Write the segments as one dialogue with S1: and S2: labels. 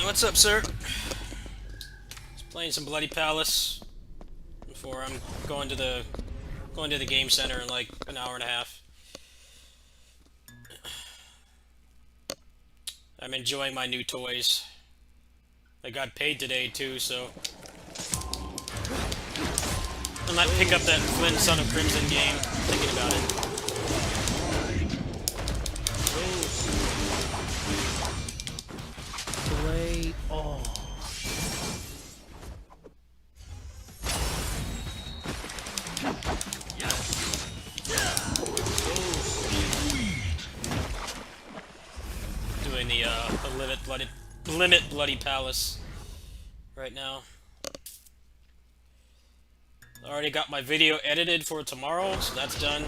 S1: What's up, sir? Just playing some Bloody Palace before I'm going to the game center in like an hour and a half. I'm enjoying my new toys. I got paid today too, so I might pick up that Flynn Son of Crimson game. Thinking about it.
S2: Play on.
S1: doing the limit bloody palace right now. I already got my video edited for tomorrow, so that's done.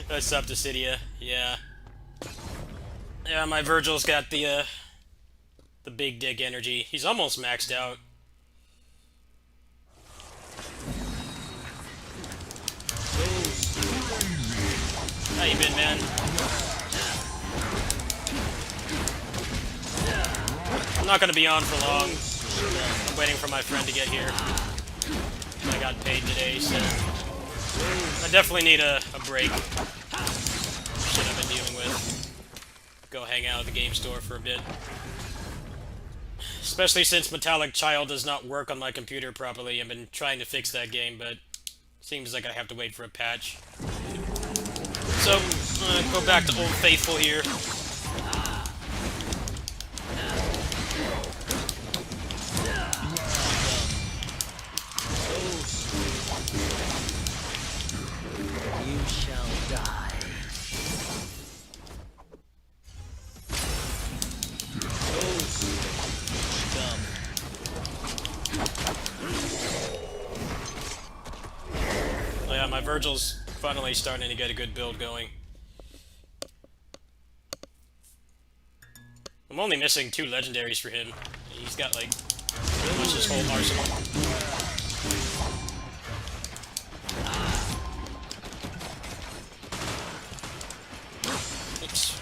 S1: What's up, Dissidia? Yeah. Yeah, my Virgil's got the big dick energy. He's almost maxed out. How you been, man? I'm not gonna be on for long. I'm waiting for my friend to get here. I got paid today, so I definitely need a break. Shit I've been dealing with. Go hang out at the game store for a bit. Especially since Metallic Child does not work on my computer properly. I've been trying to fix that game, but seems like I have to wait for a patch. So, go back to Old Faithful here.
S2: You shall die.
S1: Oh yeah, my Virgil's finally starting to get a good build going. I'm only missing 2 legendaries for him. He's got like pretty much his whole arsenal. Oops.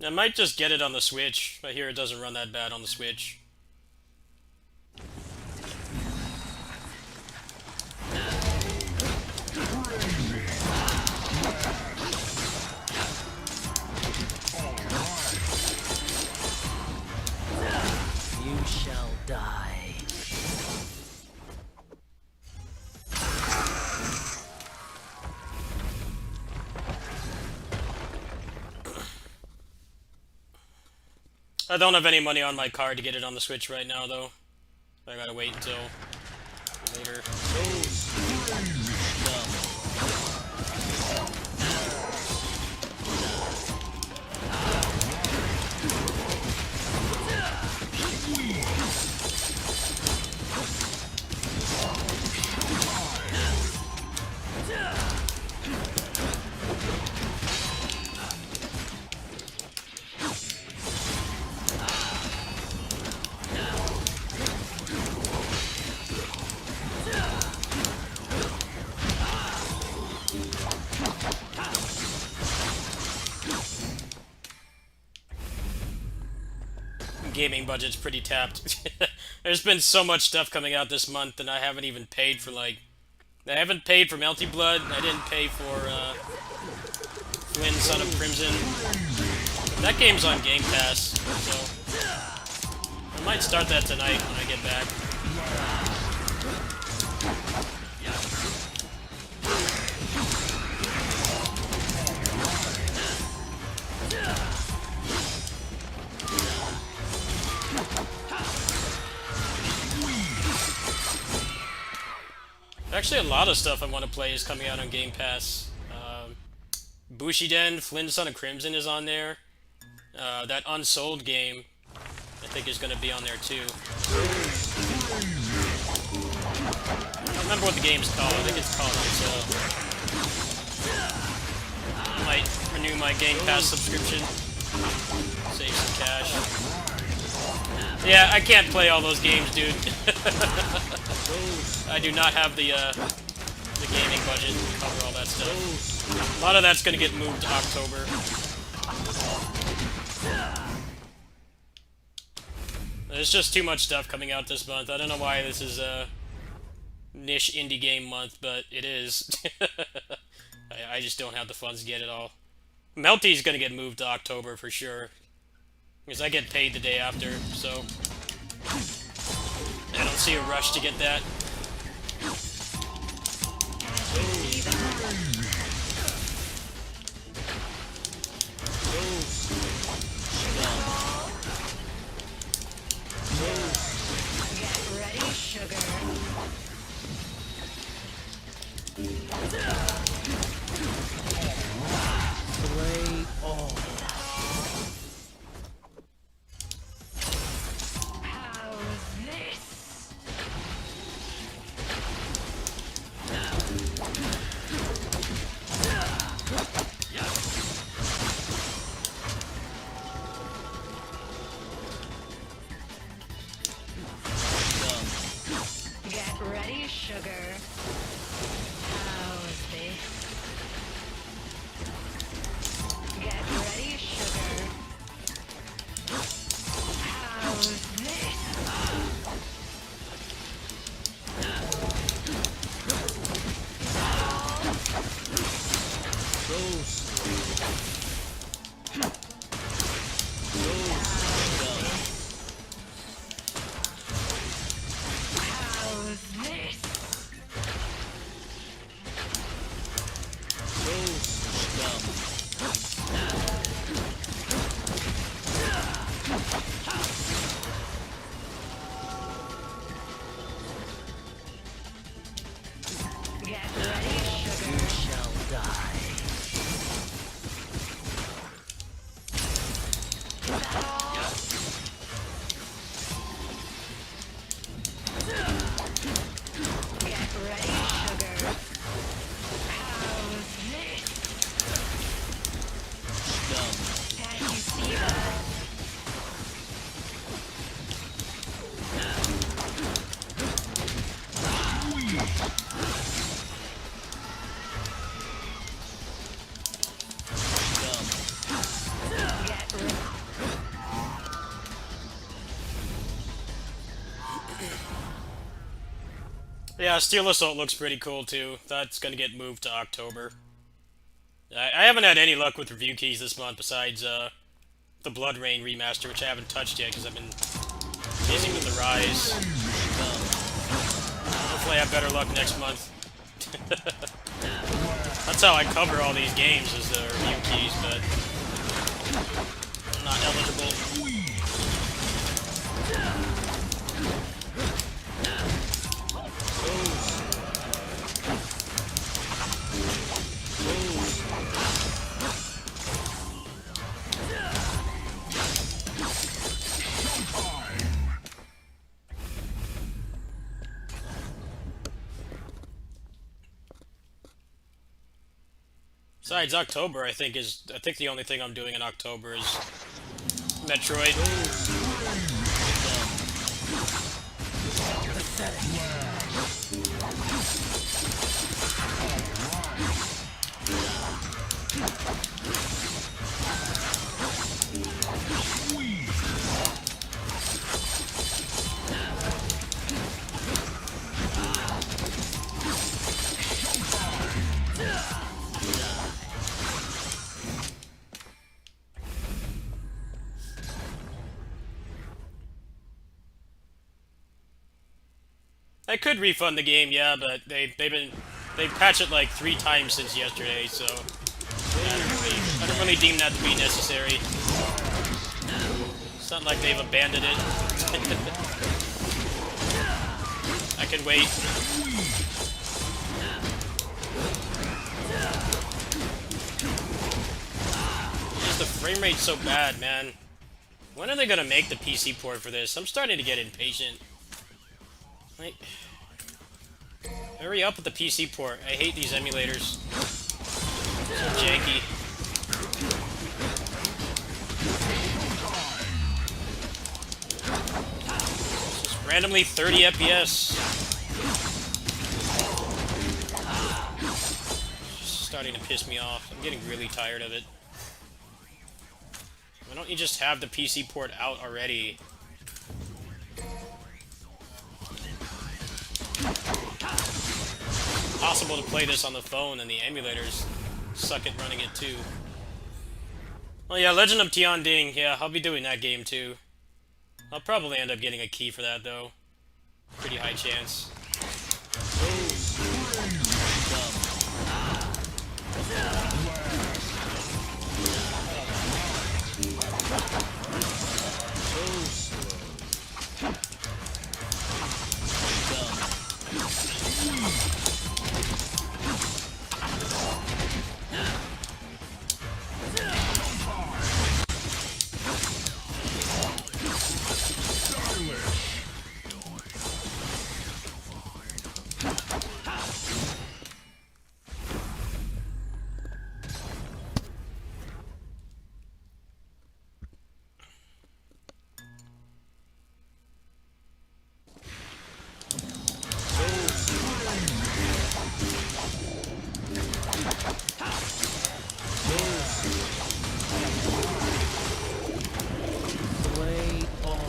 S1: I might just get it on the Switch. I hear it doesn't run that bad on the Switch.
S2: You shall die.
S1: I don't have any money on my card to get it on the Switch right now, though. I gotta wait until later. Gaming budget's pretty tapped. There's been so much stuff coming out this month, and I haven't even paid for, like... I haven't paid for Melty Blood, I didn't pay for, Flynn, Son of Crimson. That game's on Game Pass, so... I might start that tonight when I get back. Actually, a lot of stuff I want to play is coming out on Game Pass. Bushiden, Flynn, Son of Crimson is on there. That Unsold game, I think, is going to be on there too. I don't remember what the game's called. I think it's called Unsold. I might renew my Game Pass subscription. Save some cash. Yeah, I can't play all those games, dude. I do not have the gaming budget to cover all that stuff. A lot of that's gonna get moved to October. There's just too much stuff coming out this month. I don't know why this is a niche indie game month, but it is. I just don't have the funds to get it all. Melty's gonna get moved to October for sure. Because I get paid the day after, so I don't see a rush to get that.
S3: Get ready, sugar.
S2: Play all.
S3: How's this? Get ready, sugar. How's this? Get ready, sugar. How's this? How's this? Get ready, sugar.
S2: You shall die.
S3: Get ready, sugar. How's this? Can't you see that? Get ready.
S1: Yeah, Steel Assault looks pretty cool too. That's gonna get moved to October. I haven't had any luck with review keys this month besides the Blood Rain remaster, which I haven't touched yet because I've been busy with the Rise. Hopefully I have better luck next month. That's how I cover all these games, is the review keys, but I'm not eligible. Besides October, I think the only thing I'm doing in October is Metroid. I could refund the game, yeah, but they patched it like 3 times since yesterday, so I don't really deem that to be necessary. It's not like they've abandoned it. I can wait. Just the frame rate's so bad, man. When are they gonna make the PC port for this? I'm starting to get impatient. Like, hurry up with the PC port. I hate these emulators. So janky. Randomly 30 FPS. Starting to piss me off. I'm getting really tired of it. Why don't you just have the PC port out already? Possible to play this on the phone, and the emulators suck at running it too. Well, yeah, Legend of Tianding. Yeah, I'll be doing that game too. I'll probably end up getting a key for that though. Pretty high chance.
S2: Play on.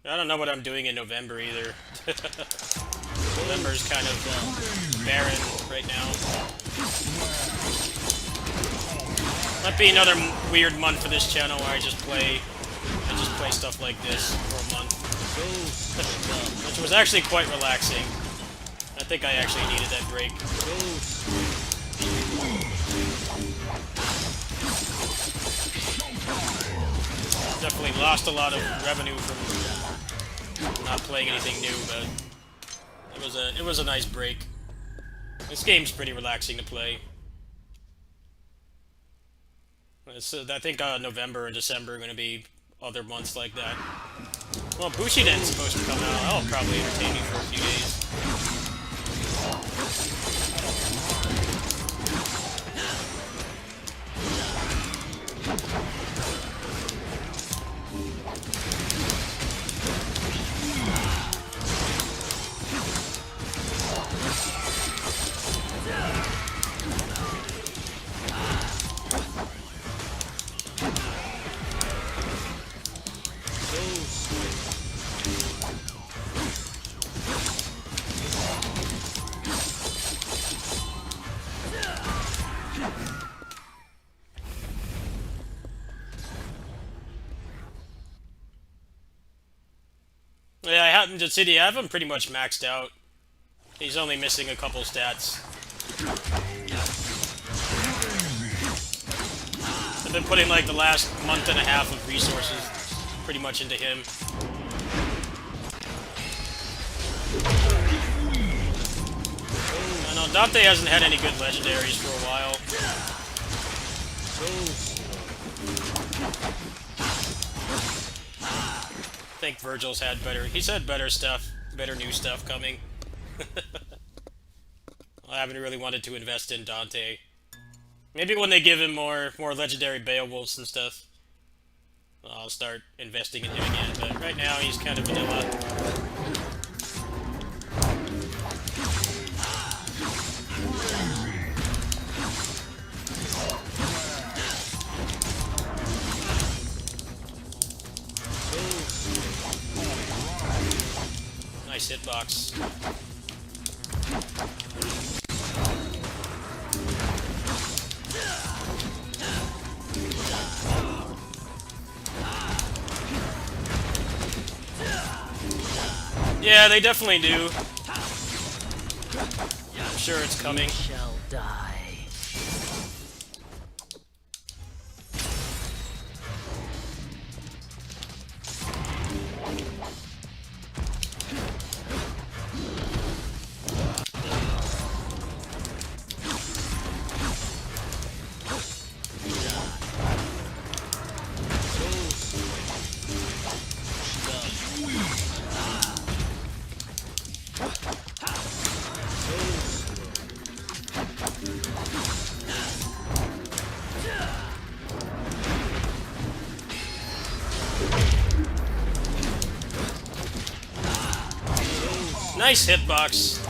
S1: I don't know what I'm doing in November either. November's kind of barren right now. Might be another weird month for this channel where I just play stuff like this for a month, which was actually quite relaxing. I think I actually needed that break. Definitely lost a lot of revenue from not playing anything new, but it was a nice break. This game's pretty relaxing to play. I think November and December are going to be other months like that. Well, Bushiden's supposed to come out. That'll probably entertain me for a few days. Yeah, I happen to I have him pretty much maxed out. He's only missing a couple stats. I've been putting like the last month and a half of resources pretty much into him. I know Dante hasn't had any good legendaries for a while. I think Virgil's had he's had better stuff, better new stuff coming. I haven't really wanted to invest in Dante. Maybe when they give him more legendary Beowulfs and stuff, I'll start investing in him again, but right now he's kind of vanilla. nice hitbox. Yeah, they definitely do. I'm sure it's coming.
S2: Shall die.
S1: Nice hitbox.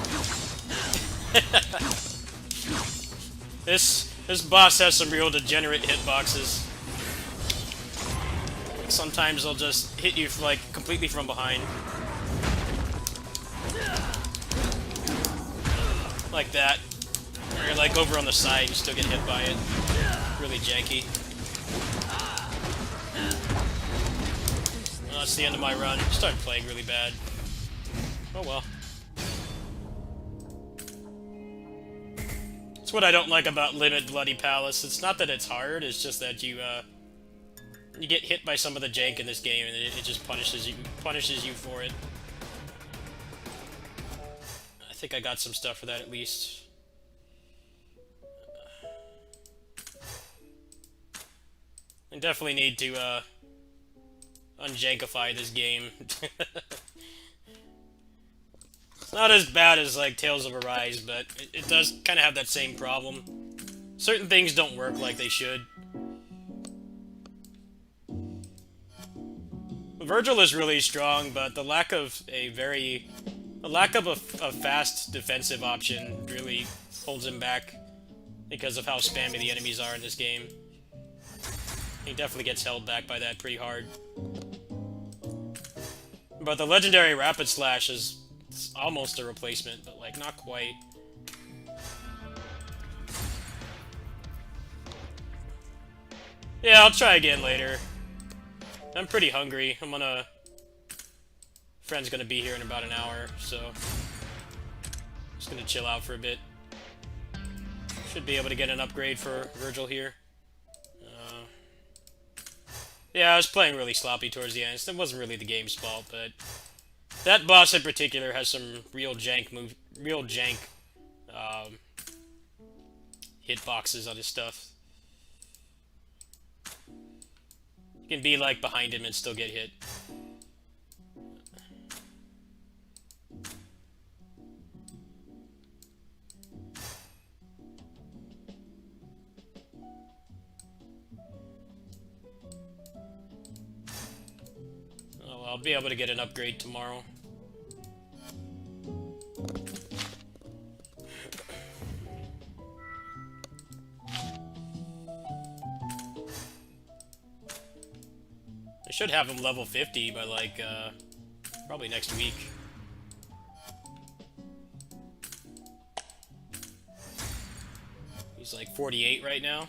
S1: This boss has some real degenerate hitboxes. Sometimes they'll just hit you like completely from behind. Like that. Or you're like over on the side and you still get hit by it. Really janky. Well, that's the end of my run. Started playing really bad. Oh well. That's what I don't like about Limit Bloody Palace. It's not that it's hard, it's just that you get hit by some of the jank in this game and it just punishes you for it. I think I got some stuff for that at least. I definitely need to unjankify this game. It's not as bad as like Tales of Arise, but it does kind of have that same problem. Certain things don't work like they should. Virgil is really strong, but the lack of a fast defensive option really holds him back because of how spammy the enemies are in this game. He definitely gets held back by that pretty hard. But the legendary Rapid Slash is almost a replacement, but like not quite. Yeah, I'll try again later. I'm pretty hungry. Friend's gonna be here in about an hour, so just gonna chill out for a bit. Should be able to get an upgrade for Virgil here. Yeah, I was playing really sloppy towards the end. It wasn't really the game's fault, but that boss in particular has some real jank hitboxes on his stuff. You can be like behind him and still get hit. Oh, I'll be able to get an upgrade tomorrow. I should have him level 50 by like probably next week. He's like 48 right now.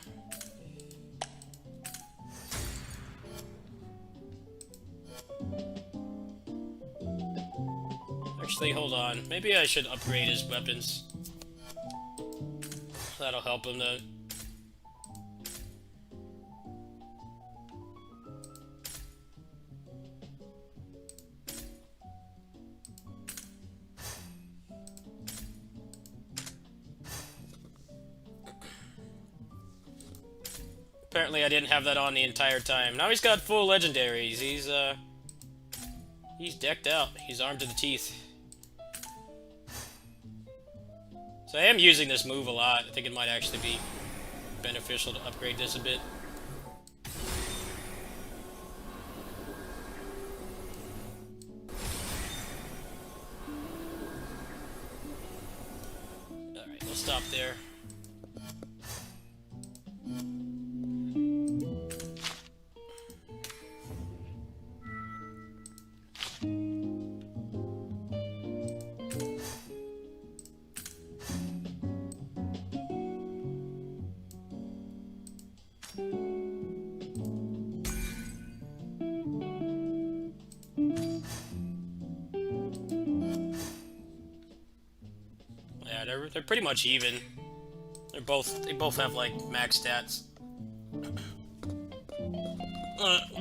S1: Actually, hold on. Maybe I should upgrade his weapons. That'll help him to... Apparently I didn't have that on the entire time. Now he's got full legendaries. He's decked out. He's armed to the teeth. So I am using this move a lot. I think it might actually be beneficial to upgrade this a bit. Alright, we'll stop there. they're pretty much even. They both have like max stats.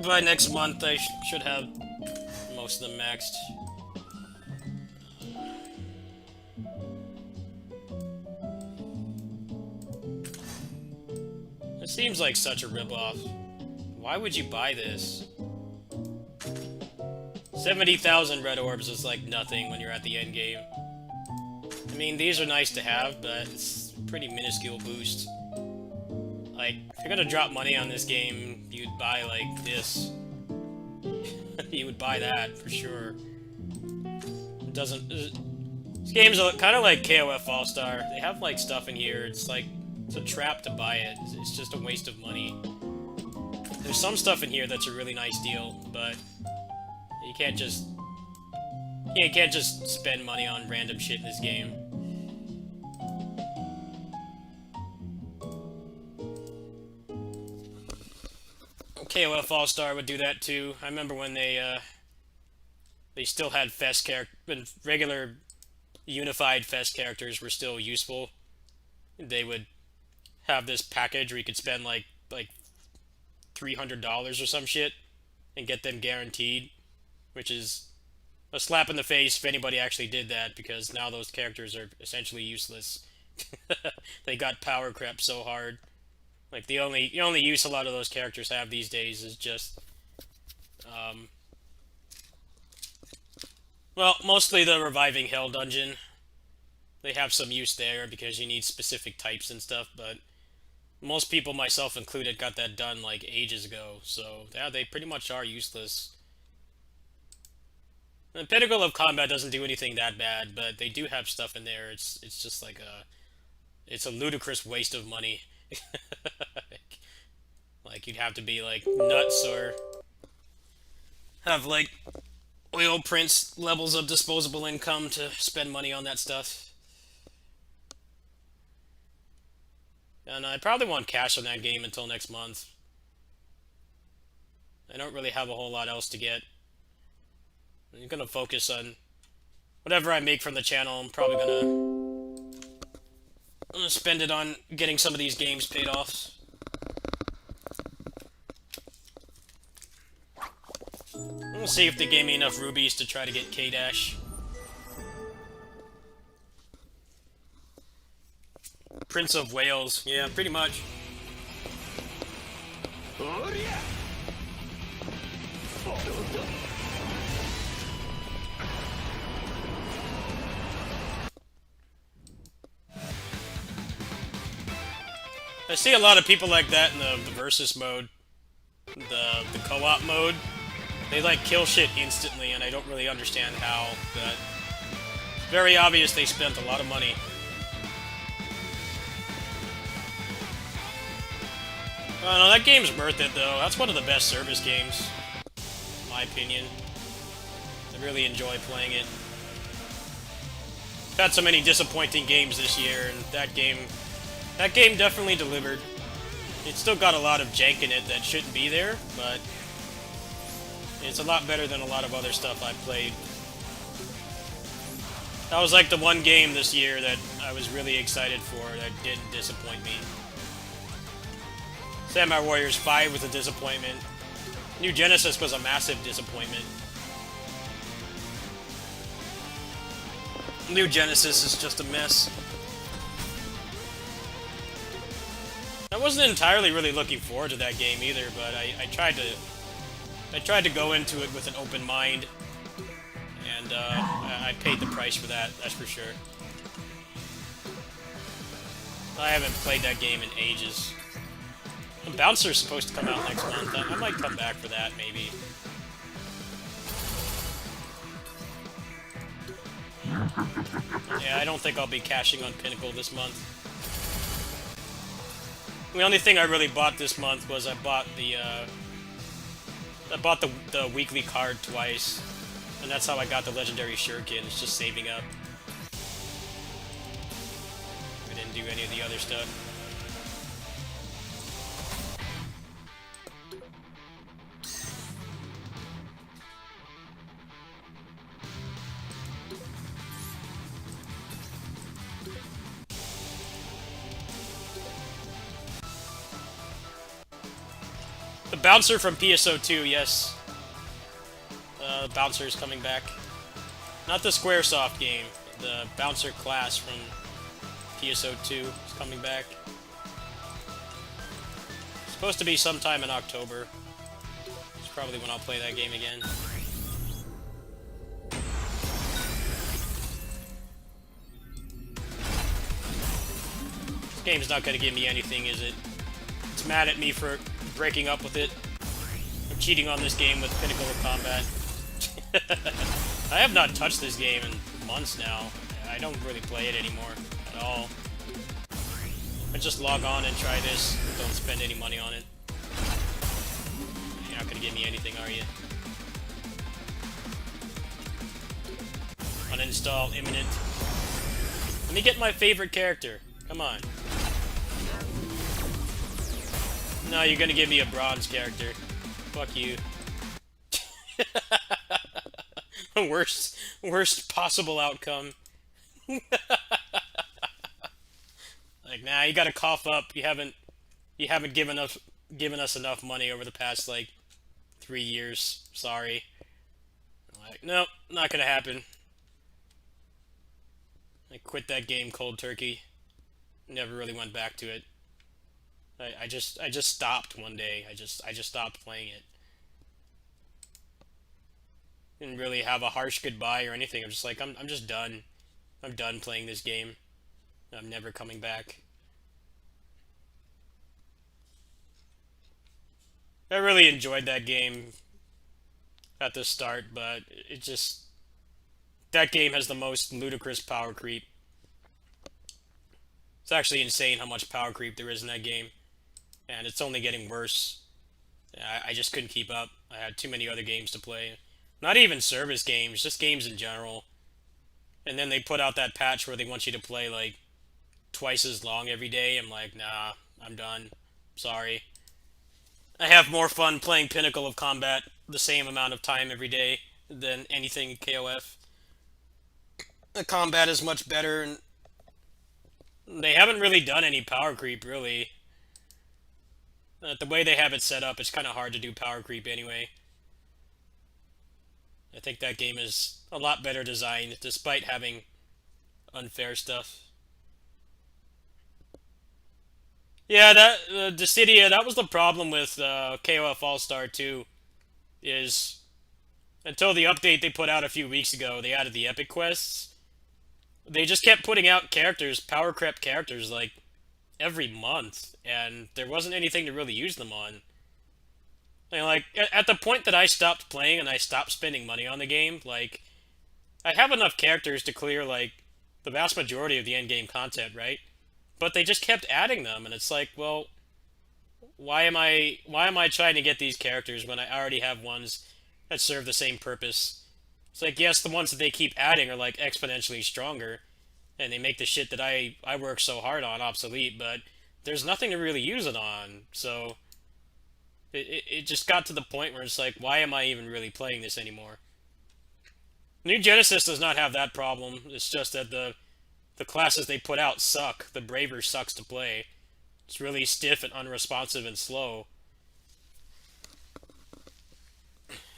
S1: By next month, I should have most of them maxed. It seems like such a ripoff. Why would you buy this? 70,000 red orbs is like nothing when you're at the end game. I mean, these are nice to have, but it's a pretty minuscule boost. Like, if you're gonna drop money on this game, you'd buy, like, this. You would buy that, for sure. It doesn't... This game's kind of like KOF All-Star. They have, like, stuff in here. It's like... It's a trap to buy it. It's just a waste of money. There's some stuff in here that's a really nice deal, but... You can't just... You can't just spend money on random shit in this game. KOF All-Star would do that too. I remember when they still had Fest characters, when regular unified Fest characters were still useful. They would have this package where you could spend like $300 or some shit and get them guaranteed, which is a slap in the face if anybody actually did that, because now those characters are essentially useless. They got power crept so hard. Like, the only use a lot of those characters have these days is just, well, mostly the Reviving Hell dungeon. They have some use there because you need specific types and stuff, but most people, myself included, got that done, like, ages ago, so, yeah, they pretty much are useless. And Pinnacle of Combat doesn't do anything that bad, but they do have stuff in there. It's just like it's a ludicrous waste of money. Like, you'd have to be, like, nuts or have, like, oil prince levels of disposable income to spend money on that stuff. And I probably won't cash on that game until next month. I don't really have a whole lot else to get. I'm gonna focus on whatever I make from the channel. I'm probably gonna spend it on getting some of these games paid off. We'll see if they gave me enough rubies to try to get K-Dash. Prince of Wales. Yeah, pretty much. I see a lot of people like that in the versus mode. The co-op mode. They, like, kill shit instantly, and I don't really understand how, but it's very obvious they spent a lot of money. Oh, no, that game's worth it, though. That's one of the best service games, in my opinion. I really enjoy playing it. I've had so many disappointing games this year, and that game definitely delivered. It's still got a lot of jank in it that shouldn't be there, but it's a lot better than a lot of other stuff I've played. That was like the one game this year that I was really excited for that didn't disappoint me. Samurai Warriors 5 was a disappointment. New Genesis was a massive disappointment. New Genesis is just a mess. I wasn't entirely really looking forward to that game either, but I tried to go into it with an open mind, and I paid the price for that, that's for sure. I haven't played that game in ages. The Bouncer's supposed to come out next month. I might come back for that, maybe. Yeah, I don't think I'll be cashing on Pinnacle this month. The only thing I really bought this month was I bought the weekly card twice, and that's how I got the legendary shuriken. It's just saving up. I didn't do any of the other stuff. The bouncer from PSO2, yes. Bouncer is coming back. Not the Squaresoft game. The bouncer class from PSO2 is coming back. Supposed to be sometime in October. It's probably when I'll play that game again. This game's not gonna give me anything, is it? It's mad at me for breaking up with it. I'm cheating on this game with Pinnacle of Combat. I have not touched this game in months now. I don't really play it anymore at all. I just log on and try this. Don't spend any money on it. You're not gonna give me anything, are you? Uninstall imminent. Let me get my favorite character. Come on. No, you're gonna give me a bronze character. Fuck you. Worst possible outcome. Like, nah, you gotta cough up. You haven't given us enough money over the past like 3 years. Sorry. Like, nope, not gonna happen. I quit that game cold turkey. Never really went back to it. I just stopped one day. I just stopped playing it. Didn't really have a harsh goodbye or anything. I'm just like, I'm just done. I'm done playing this game. I'm never coming back. I really enjoyed that game at the start, but it just... That game has the most ludicrous power creep. It's actually insane how much power creep there is in that game. And it's only getting worse. I just couldn't keep up. I had too many other games to play. Not even service games, just games in general. And then they put out that patch where they want you to play like twice as long every day. I'm like, nah, I'm done. Sorry. I have more fun playing Pinnacle of Combat the same amount of time every day than anything KOF. The combat is much better, and they haven't really done any power creep, really. The way they have it set up, it's kind of hard to do power creep anyway. I think that game is a lot better designed, despite having unfair stuff. Yeah, Dissidia, that was the problem with KOF All-Star 2, is until the update they put out a few weeks ago, they added the epic quests. They just kept putting out characters, power crept characters, like, every month, and there wasn't anything to really use them on. And, like, at the point that I stopped playing and I stopped spending money on the game, like, I have enough characters to clear, like, the vast majority of the endgame content, right? But they just kept adding them, and it's like, well, why am I trying to get these characters when I already have ones that serve the same purpose? It's like, yes, the ones that they keep adding are, like, exponentially stronger, and they make the shit that I work so hard on obsolete, but there's nothing to really use it on, so it just got to the point where it's like, why am I even really playing this anymore? New Genesis does not have that problem. It's just that the classes they put out suck. The Braver sucks to play. It's really stiff and unresponsive and slow.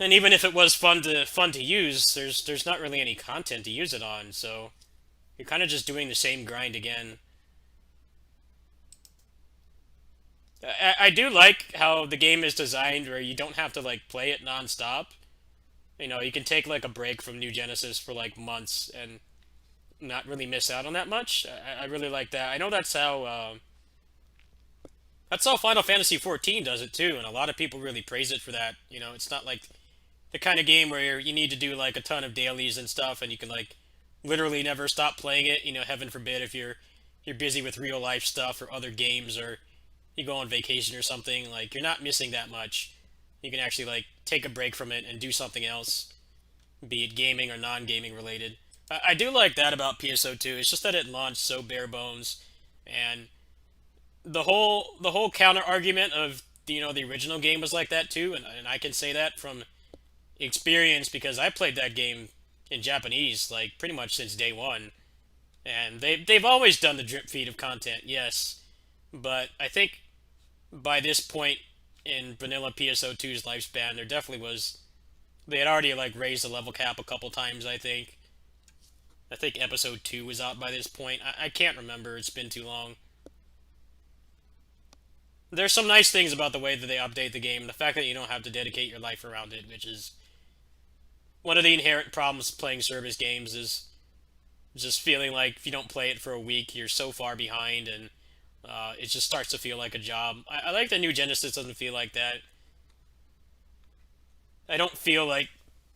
S1: And even if it was fun to use, there's not really any content to use it on, so you're kind of just doing the same grind again. I do like how the game is designed where you don't have to like play it non-stop. You know, you can take like a break from New Genesis for like months and not really miss out on that much. I really like that. I know that's how Final Fantasy XIV does it too, and a lot of people really praise it for that. You know, it's not like the kind of game where you need to do like a ton of dailies and stuff, and you can like literally never stop playing it. You know, heaven forbid if you're busy with real life stuff or other games, or you go on vacation or something. Like, you're not missing that much. You can actually like take a break from it and do something else, be it gaming or non-gaming related. I do like that about PSO2. It's just that it launched so bare bones, and the whole counter argument of, you know, the original game was like that too, and I can say that from experience because I played that game in Japanese like pretty much since day one, and they've always done the drip feed of content, yes, but I think by this point in vanilla PSO2's lifespan, there definitely was. They had already like raised the level cap a couple times, I think. I think episode 2 was out by this point. I can't remember, it's been too long. There's some nice things about the way that they update the game. The fact that you don't have to dedicate your life around it, which is one of the inherent problems playing service games, is just feeling like if you don't play it for a week, you're so far behind, and it just starts to feel like a job. I like the new Genesis doesn't feel like that. I don't feel like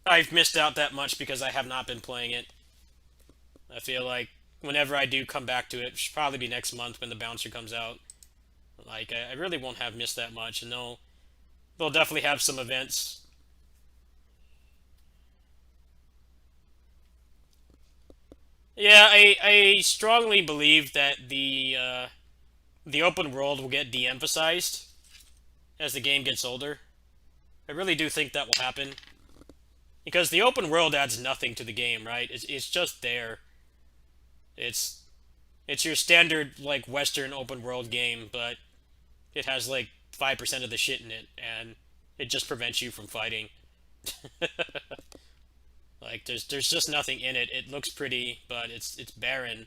S1: I've missed out that much because I have not been playing it. I feel like whenever I do come back to it, should probably be next month when the bouncer comes out. Like I really won't have missed that much, and they'll definitely have some events. Yeah, I strongly believe that the open world will get de-emphasized as the game gets older. I really do think that will happen because the open world adds nothing to the game, right? It's just there. It's it's your standard like Western open world game, but it has like 5% of the shit in it, and it just prevents you from fighting. Like there's just nothing in it. It looks pretty, but it's barren,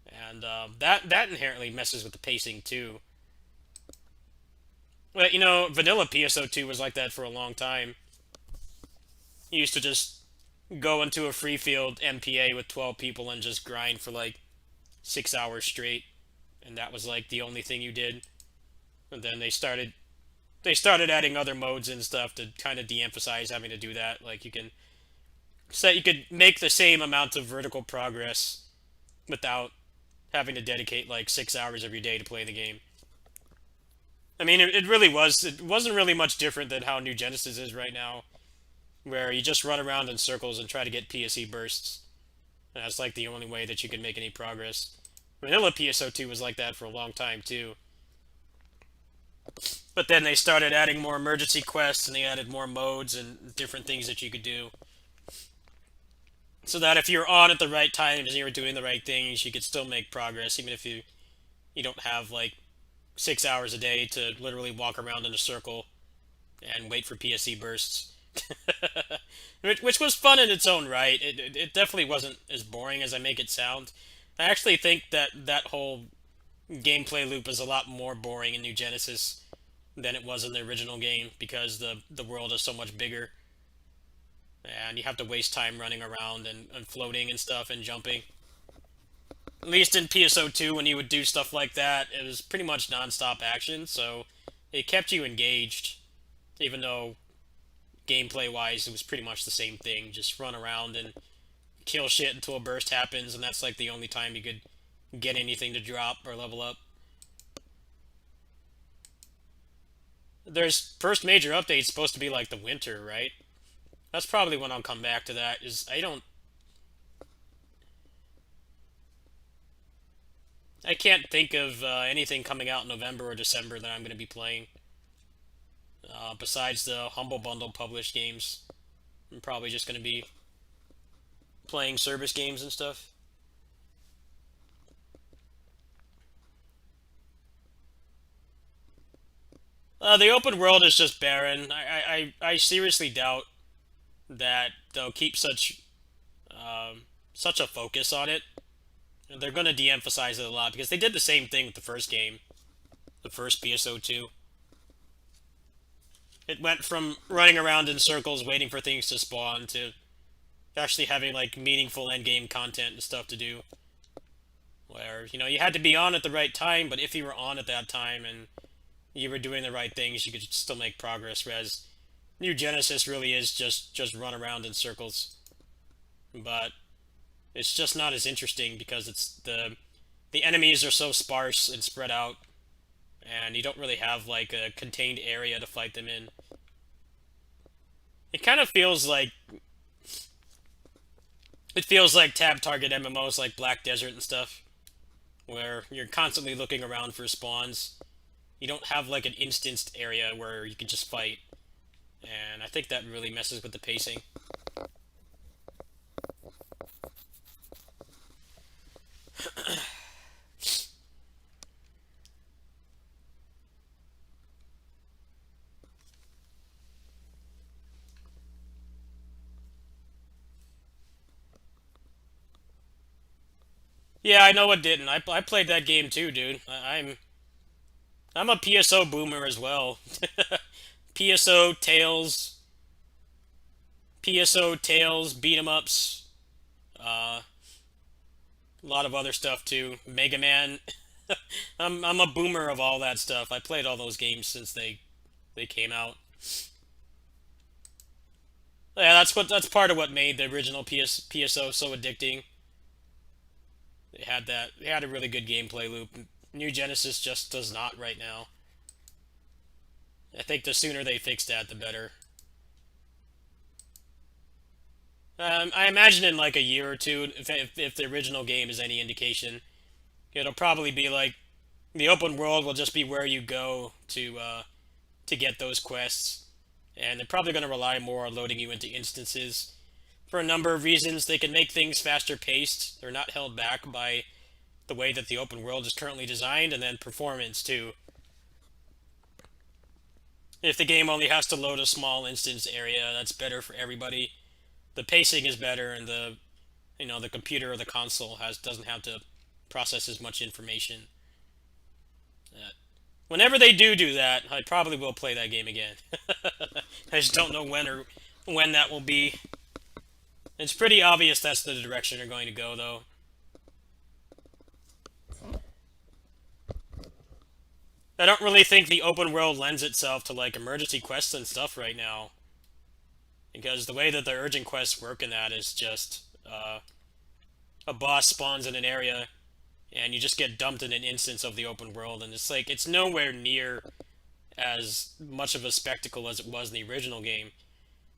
S1: and that inherently messes with the pacing too. But vanilla PSO2 was like that for a long time. You used to just go into a free field MPA with 12 people and just grind for like 6 hours straight, and that was like the only thing you did. And then they started adding other modes and stuff to kind of de-emphasize having to do that. Like you could make the same amount of vertical progress without having to dedicate like 6 hours of your day to play the game. I mean, it really was. It wasn't really much different than how New Genesis is right now, where you just run around in circles and try to get PSE bursts. And that's like the only way that you can make any progress. Vanilla PSO2 was like that for a long time too. But then they started adding more emergency quests and they added more modes and different things that you could do. So that if you're on at the right times and you're doing the right things, you could still make progress, even if you don't have like 6 hours a day to literally walk around in a circle and wait for PSE bursts. Which was fun in its own right. It definitely wasn't as boring as I make it sound. I actually think that whole gameplay loop is a lot more boring in New Genesis than it was in the original game because the world is so much bigger and you have to waste time running around and floating and stuff and jumping. At least in PSO2, when you would do stuff like that, it was pretty much non-stop action, so it kept you engaged, even though gameplay-wise it was pretty much the same thing. Just run around and kill shit until a burst happens, and that's like the only time you could get anything to drop or level up. There's first major update supposed to be like the winter, right? That's probably when I'll come back to that. I can't think of anything coming out in November or December that I'm going to be playing. Besides the Humble Bundle published games, I'm probably just going to be playing service games and stuff. The open world is just barren. I seriously doubt that they'll keep such a focus on it. They're going to de-emphasize it a lot because they did the same thing with the first game, the first PSO2. It went from running around in circles waiting for things to spawn to actually having like meaningful endgame content and stuff to do. Where, you had to be on at the right time, but if you were on at that time and you were doing the right things, you could still make progress, whereas New Genesis really is just run around in circles. But it's just not as interesting because the enemies are so sparse and spread out, and you don't really have like a contained area to fight them in. It kind of feels like tab target MMOs like Black Desert and stuff, where you're constantly looking around for spawns. You don't have like an instanced area where you can just fight, and I think that really messes with the pacing. Yeah, I know it didn't. I played that game too, dude. I'm a PSO boomer as well. PSO Tails, PSO Tails, beat 'em ups, a lot of other stuff too. Mega Man. I'm a boomer of all that stuff. I played all those games since they came out. Yeah, that's part of what made the original PSO so addicting. They had a really good gameplay loop. New Genesis just does not right now. I think the sooner they fix that, the better. I imagine in like a year or two, if the original game is any indication, it'll probably be like the open world will just be where you go to get those quests, and they're probably going to rely more on loading you into instances for a number of reasons. They can make things faster paced. They're not held back by the way that the open world is currently designed, and then performance too. If the game only has to load a small instance area, that's better for everybody. The pacing is better, and the computer or the console has doesn't have to process as much information. Whenever they do that, I probably will play that game again. I just don't know when that will be. It's pretty obvious that's the direction they're going to go, though. I don't really think the open world lends itself to like emergency quests and stuff right now, because the way that the urgent quests work in that is just a boss spawns in an area and you just get dumped in an instance of the open world, and it's like it's nowhere near as much of a spectacle as it was in the original game.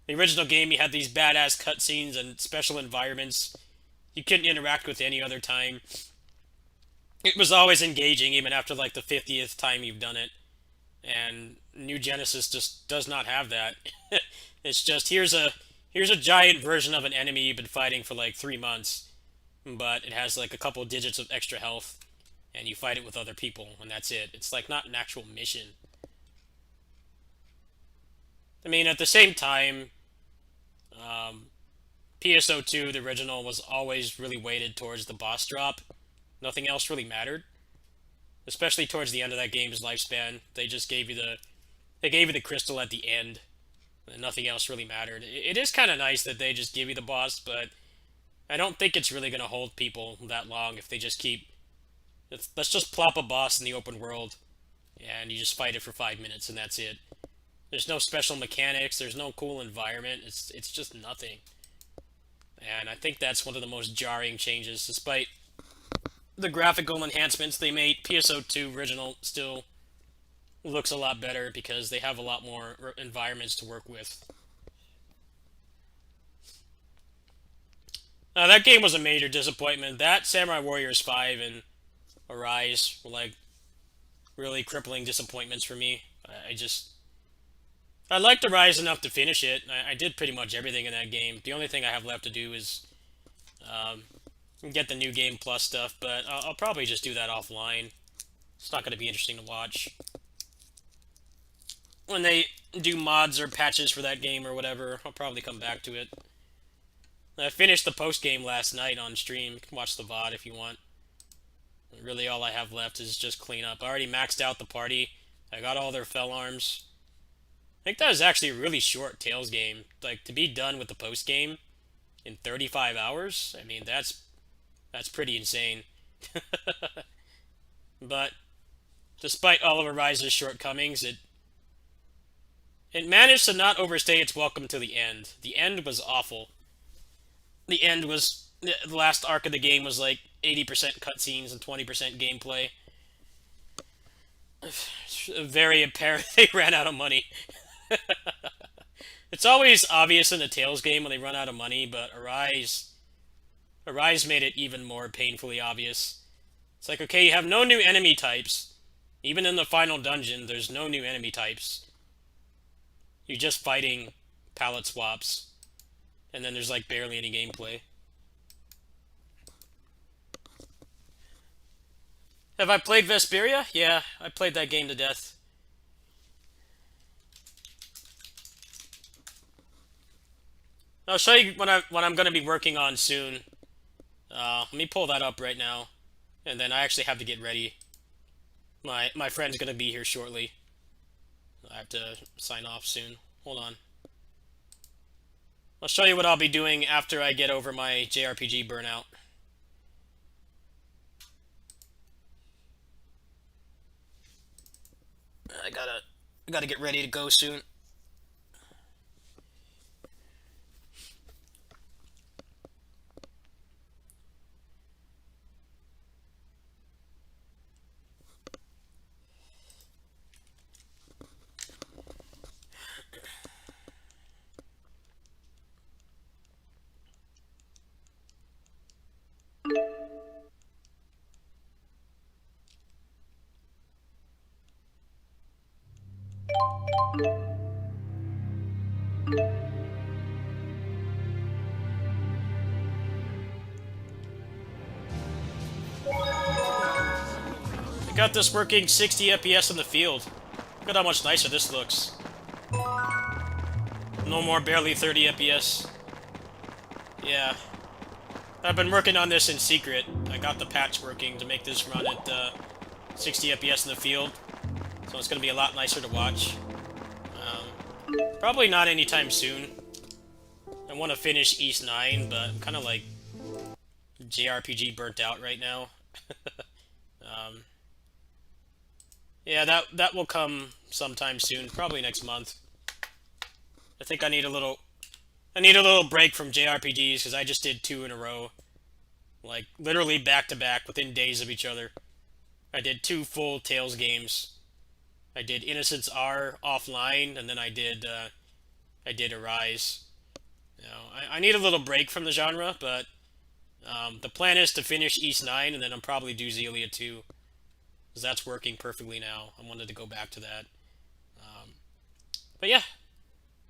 S1: The original game, you had these badass cutscenes and special environments you couldn't interact with any other time. It was always engaging, even after like the 50th time you've done it. And New Genesis just does not have that. It's just here's a giant version of an enemy you've been fighting for like 3 months, but it has like a couple digits of extra health, and you fight it with other people, and that's it. It's like not an actual mission. I mean, at the same time, PSO2, the original, was always really weighted towards the boss drop. Nothing else really mattered, especially towards the end of that game's lifespan. They gave you the crystal at the end, and nothing else really mattered. It is kind of nice that they just give you the boss, but I don't think it's really going to hold people that long if they just keep. Let's just plop a boss in the open world, and you just fight it for 5 minutes, and that's it. There's no special mechanics. There's no cool environment. It's just nothing. And I think that's one of the most jarring changes, despite the graphical enhancements they made. PSO2 original still looks a lot better because they have a lot more environments to work with. That game was a major disappointment. That Samurai Warriors 5 and Arise were like really crippling disappointments for me. I liked Arise enough to finish it. I did pretty much everything in that game. The only thing I have left to do is um, get the new game plus stuff, but I'll probably just do that offline. It's not going to be interesting to watch. When they do mods or patches for that game or whatever, I'll probably come back to it. I finished the post game last night on stream. You can watch the VOD if you want. Really, all I have left is just clean up. I already maxed out the party. I got all their fell arms. I think that was actually a really short Tails game. Like, to be done with the post game in 35 hours, I mean, that's pretty insane. But despite all of Arise's shortcomings, it managed to not overstay its welcome to the end. The end was awful. The end was the last arc of the game was like 80% cutscenes and 20% gameplay. Very apparent they ran out of money. It's always obvious in a Tales game when they run out of money, but Arise made it even more painfully obvious. It's like, okay, you have no new enemy types. Even in the final dungeon, there's no new enemy types. You're just fighting palette swaps. And then there's like barely any gameplay. Have I played Vesperia? Yeah, I played that game to death. I'll show you what I'm going to be working on soon. Let me pull that up right now. And then I actually have to get ready. My friend's gonna be here shortly. I have to sign off soon. Hold on. I'll show you what I'll be doing after I get over my JRPG burnout. I gotta get ready to go soon. I got this working 60 FPS in the field. Look at how much nicer this looks. No more barely 30 FPS. Yeah. I've been working on this in secret. I got the patch working to make this run at 60 FPS in the field. So it's going to be a lot nicer to watch. Probably not anytime soon. I want to finish East 9, but I'm kind of like JRPG burnt out right now. Yeah, that will come sometime soon, probably next month. I think I need a little break from JRPGs because I just did 2 in a row. Like literally back to back within days of each other. I did 2 full Tales games. I did Innocence R offline, and then I did Arise. You know, I need a little break from the genre, but the plan is to finish East 9, and then I'll probably do Xelia 2. Because that's working perfectly now. I wanted to go back to that. But yeah,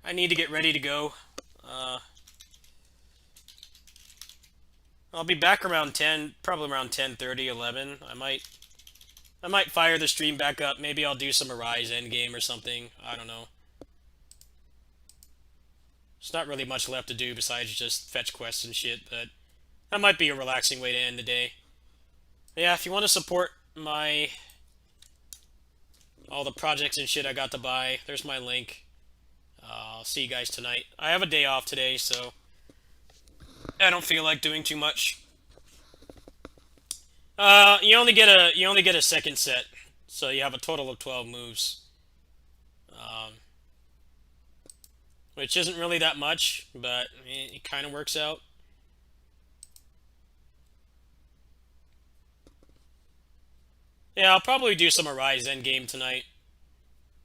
S1: I need to get ready to go. I'll be back around 10, probably around 10:30, 11. I might fire the stream back up. Maybe I'll do some Arise endgame or something. I don't know. There's not really much left to do besides just fetch quests and shit, but that might be a relaxing way to end the day. Yeah, if you want to support all the projects and shit I got to buy, there's my link. I'll see you guys tonight. I have a day off today, so I don't feel like doing too much. You only get a second set, so you have a total of 12 moves. Which isn't really that much, but it kind of works out. Yeah, I'll probably do some Arise endgame tonight.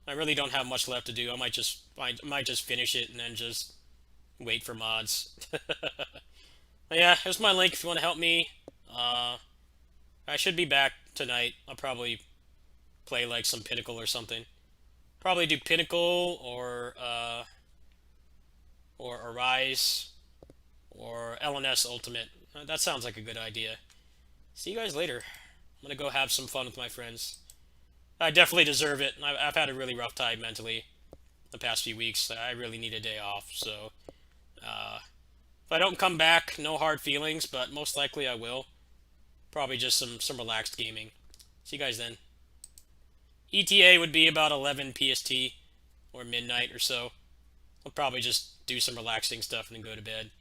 S1: I really don't have much left to do. I might just finish it and then just wait for mods. But yeah, here's my link if you want to help me. I should be back tonight. I'll probably play like some Pinnacle or something. Probably do Pinnacle or Arise or LNS Ultimate. That sounds like a good idea. See you guys later. I'm gonna go have some fun with my friends. I definitely deserve it. I've had a really rough time mentally the past few weeks. I really need a day off, so if I don't come back, no hard feelings, but most likely I will. Probably just some relaxed gaming. See you guys then. ETA would be about 11 PST or midnight or so. I'll probably just do some relaxing stuff and then go to bed.